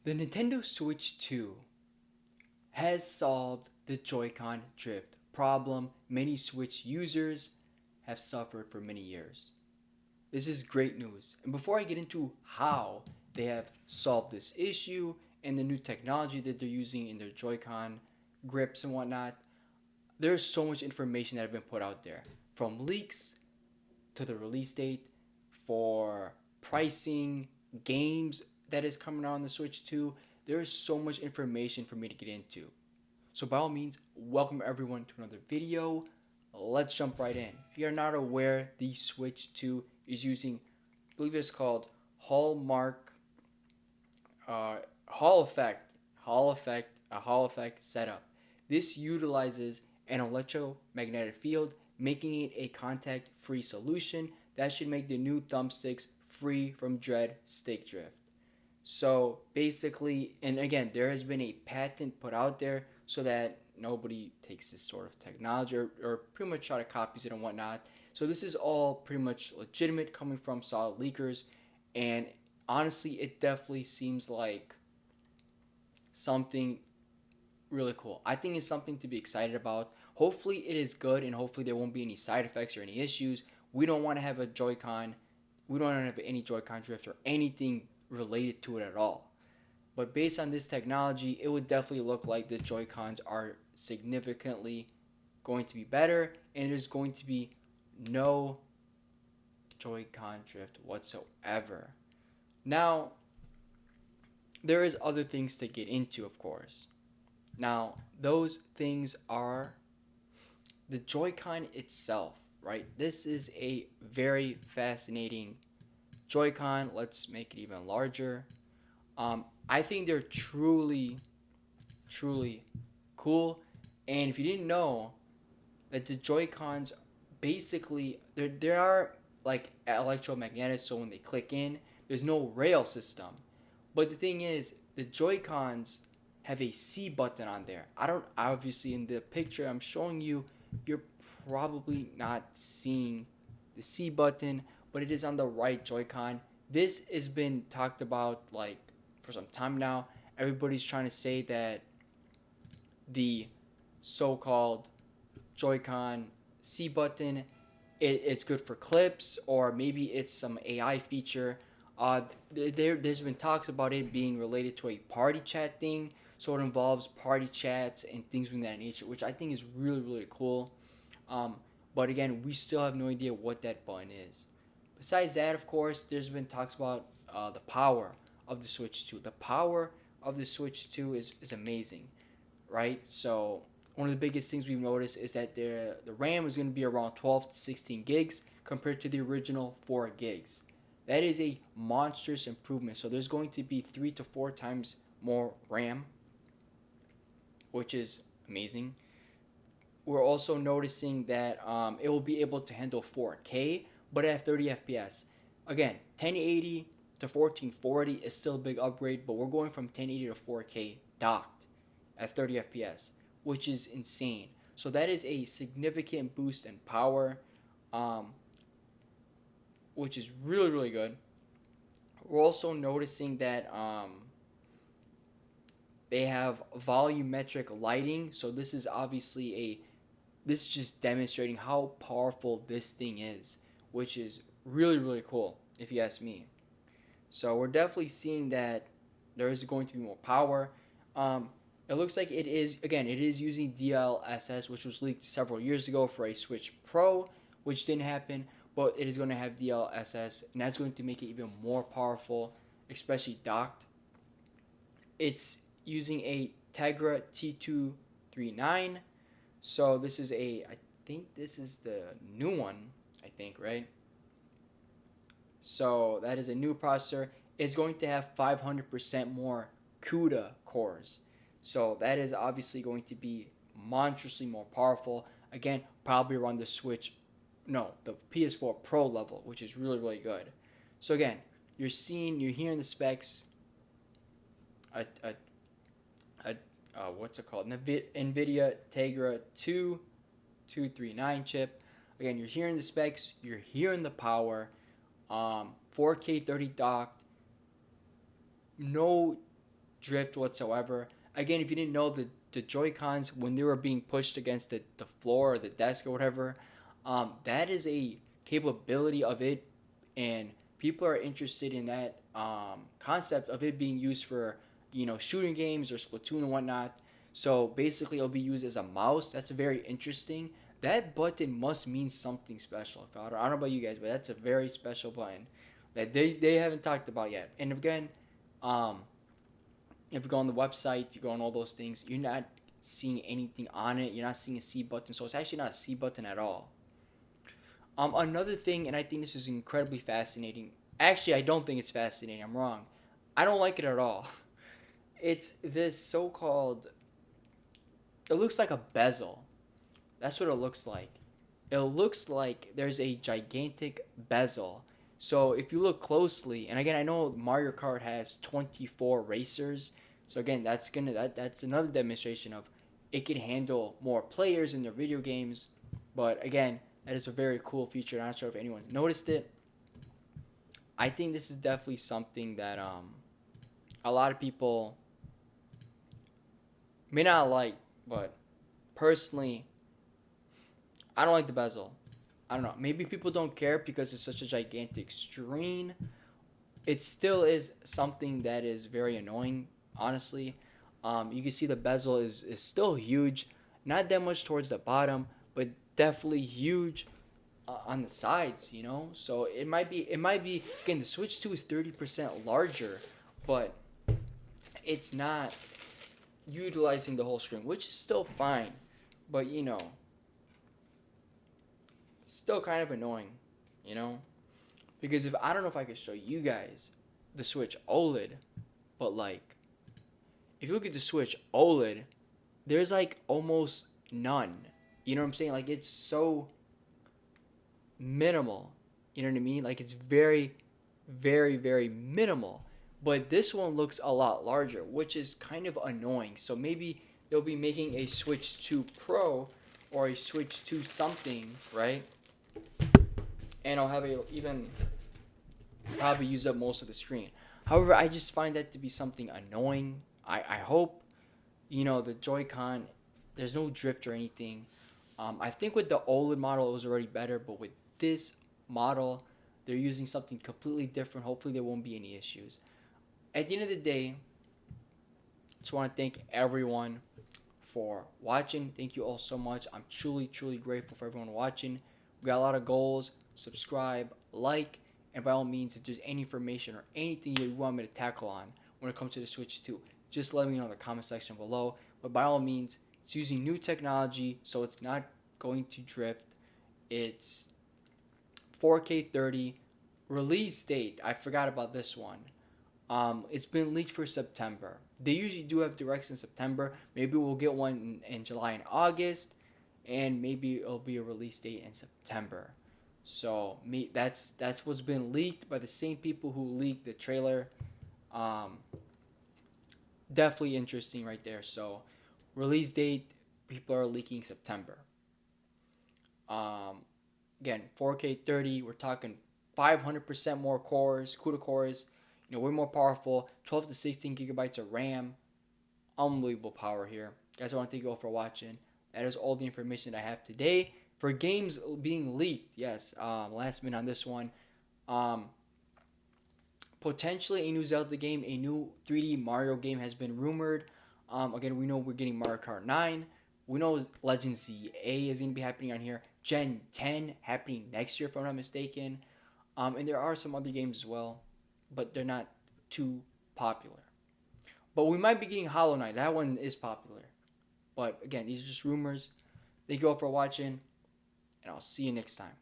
The Nintendo Switch 2 has solved the Joy-Con drift problem many Switch users have suffered for many years. This is great news. And before I get into how they have solved this issue and the new technology that they're using in their Joy-Con grips and whatnot, there's so much information that have been put out there, from leaks to the release date, for pricing, games that is coming out on the Switch 2. There's so much information for me to get into. So by all means, welcome everyone to another video. Let's jump right in. If you're not aware, the Switch 2 is using, I believe it's called Hallmark, Hall Effect, a Hall Effect setup. This utilizes an electromagnetic field, making it a contact-free solution that should make the new thumbsticks free from dread stick drift. So basically, and again, there has been a patent put out there so that nobody takes this sort of technology or pretty much try to copy it and whatnot. So this is all pretty much legitimate coming from solid leakers, and honestly, it definitely seems like something really cool. I think it's something to be excited about. Hopefully, it is good, and hopefully, there won't be any side effects or any issues. We don't want to have a Joy-Con. We don't want to have any Joy-Con drift or anything related to it at all. But based on this technology, it would definitely look like the Joy-Cons are significantly going to be better, and there's going to be no Joy-Con drift whatsoever. Now, there is other things to get into, of course. Now, those things are the Joy-Con itself, right? This is a very fascinating Joy-Con. Let's make it even larger. I think they're truly, truly cool. And if you didn't know that the Joy-Cons basically there are like electromagnetics, so when they click in, there's no rail system. But the thing is, the Joy-Cons have a C button on there. I don't obviously in the picture I'm showing you, you're probably not seeing the C button, but it is on the right Joy-Con. This has been talked about like for some time now. Everybody's trying to say that the so-called Joy-Con C button, it's good for clips, or maybe it's some AI feature. There's been talks about it being related to a party chat thing, so it involves party chats and things of that nature, which I think is really really cool. Um, but again, we still have no idea what that button is. Besides that, of course, there's been talks about the power of the Switch 2. The power of the Switch 2 is amazing, right? So one of the biggest things we've noticed is that the RAM is going to be around 12 to 16 gigs compared to the original 4 gigs. That is a monstrous improvement. So there's going to be 3 to 4 times more RAM, which is amazing. We're also noticing that it will be able to handle 4K, but at 30 FPS. Again, 1080 to 1440 is still a big upgrade, but we're going from 1080 to 4K docked at 30 FPS, which is insane. So that is a significant boost in power, um, which is really, really good. We're also noticing that they have volumetric lighting. So this is just demonstrating how powerful this thing is, which is really, really cool, if you ask me. So we're definitely seeing that there is going to be more power. Um, it looks like it is using DLSS, which was leaked several years ago for a Switch Pro, which didn't happen, but it is going to have DLSS, and that's going to make it even more powerful, especially docked. It's using a Tegra T239, so I think this is the new one, I think, right? So that is a new processor. It's going to have 500% more CUDA cores. So that is obviously going to be monstrously more powerful. Again, probably around the Switch, no, the PS4 Pro level, which is really, really good. So again, you're hearing the specs. A, a, what's it called? NVIDIA Tegra 2239 chip. Again, you're hearing the specs. You're hearing the power. 4K 30 docked, no drift whatsoever. Again, if you didn't know, the Joy Cons, when they were being pushed against the floor or the desk or whatever, that is a capability of it, and people are interested in that concept of it being used for shooting games or Splatoon and whatnot. So basically, it'll be used as a mouse. That's very interesting. That button must mean something special. I don't know about you guys, but that's a very special button that they haven't talked about yet. And again, um, if you go on the website, you go on all those things, you're not seeing anything on it. You're not seeing a C button, so it's actually not a C button at all. Another thing, and I think this is incredibly fascinating. Actually, I don't think it's fascinating. I'm wrong. I don't like it at all. It's this so-called. It looks like a bezel. That's what it looks like. It looks like there's a gigantic bezel. So if you look closely, and again, I know Mario Kart has 24 racers. So again, that's another demonstration of it can handle more players in their video games. But again, that is a very cool feature. I'm not sure if anyone's noticed it. I think this is definitely something that a lot of people may not like, but personally, I don't like the bezel. I don't know. Maybe people don't care because it's such a gigantic screen. It still is something that is very annoying, honestly. You can see the bezel is still huge. Not that much towards the bottom, but definitely huge on the sides. So it might be again, the Switch 2 is 30% larger, but it's not utilizing the whole screen, which is still fine. But still kind of annoying, you know? Because if I don't know if I could show you guys the Switch OLED, but like if you look at the Switch OLED, there's like almost none. You know what I'm saying? Like it's so minimal. You know what I mean? Like it's very, very, very minimal. But this one looks a lot larger, which is kind of annoying. So maybe they'll be making a Switch 2 Pro or a Switch 2 something, right? And I'll have it even probably use up most of the screen. However, I just find that to be something annoying. I hope, the Joy-Con, there's no drift or anything. I think with the OLED model, it was already better, but with this model, they're using something completely different. Hopefully, there won't be any issues. At the end of the day, just want to thank everyone for watching. Thank you all so much. I'm truly, truly grateful for everyone watching. We got a lot of goals. Subscribe, like, and by all means, if there's any information or anything you want me to tackle on when it comes to the Switch 2, just let me know in the comment section below. But by all means, it's using new technology, so it's not going to drift. It's 4K 30. Release date, I forgot about this one. It's been leaked for September. They usually do have directs in September. Maybe we'll get one in July and August, and maybe it'll be a release date in September. So that's what's been leaked by the same people who leaked the trailer. Definitely interesting right there. So release date, people are leaking September. Um, Again, 4K 30. We're talking 500% more cores, CUDA cores. Way more powerful. 12 to 16 gigabytes of RAM. Unbelievable power here. Guys, I want to thank you all for watching. That is all the information I have today for games being leaked. Yes, last minute on this one. Potentially a new Zelda game, a new 3D Mario game has been rumored. Again, we know we're getting Mario Kart 9. We know Legend ZA is going to be happening on here. Gen 10 happening next year, if I'm not mistaken. And there are some other games as well, but they're not too popular. But we might be getting Hollow Knight. That one is popular. But again, these are just rumors. Thank you all for watching, and I'll see you next time.